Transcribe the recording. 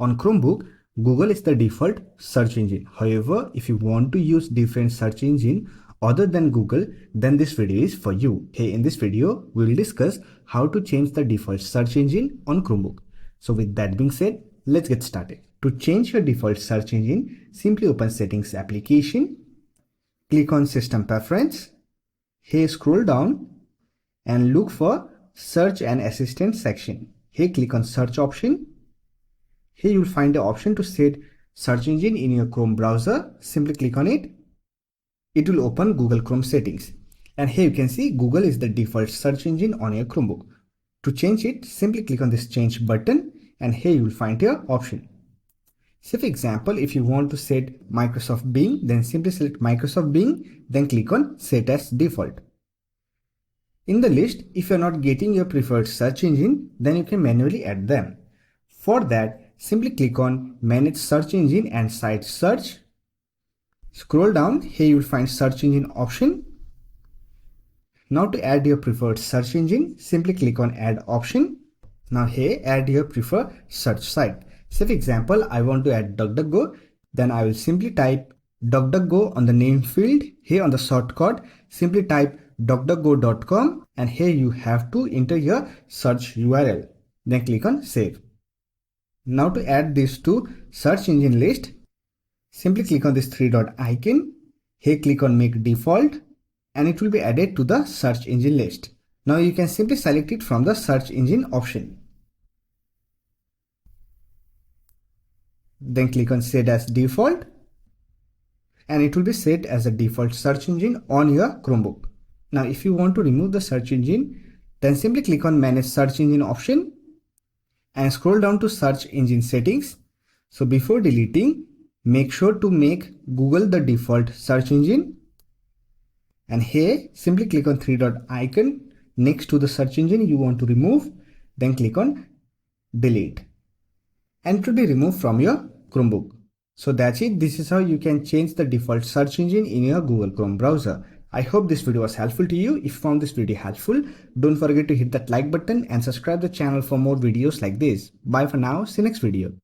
On Chromebook, Google is the default search engine. However, if you want to use different search engine other than Google, then this video is for you. Hey, in this video, we will discuss how to change the default search engine on Chromebook. So with that being said, let's get started. To change your default search engine, simply open Settings application, click on System Preference. Here scroll down and look for Search and Assistant section. Here click on Search option. Here you will find the option to set search engine in your Chrome browser. Simply click on it. It will open Google Chrome settings. And here you can see Google is the default search engine on your Chromebook. To change it, simply click on this change button and here you will find your option. So for example, if you want to set Microsoft Bing, then simply select Microsoft Bing, then click on Set as Default. In the list, if you are not getting your preferred search engine, then you can manually add them. For that, simply click on Manage Search Engine and Site Search. Scroll down, here you will find Search Engine option. Now to add your preferred search engine, simply click on Add option. Now here, add your preferred search site. So for example, I want to add DuckDuckGo, then I will simply type DuckDuckGo on the name field. Here on the shortcut, simply type duckduckgo.com and here you have to enter your search URL. Then click on Save. Now to add this to search engine list, simply click on this three dot icon. Here click on Make Default and it will be added to the search engine list. Now you can simply select it from the search engine option. Then click on Set as Default and it will be set as a default search engine on your Chromebook. Now if you want to remove the search engine, then simply click on Manage Search Engine option and scroll down to Search Engine Settings. So before deleting, make sure to make Google the default search engine. And here, simply click on three dot icon next to the search engine you want to remove. Then click on Delete. And it will be removed from your Chromebook. So that's it. This is how you can change the default search engine in your Google Chrome browser. I hope this video was helpful to you. If you found this video helpful, don't forget to hit that like button and subscribe the channel for more videos like this. Bye for now. See you next video.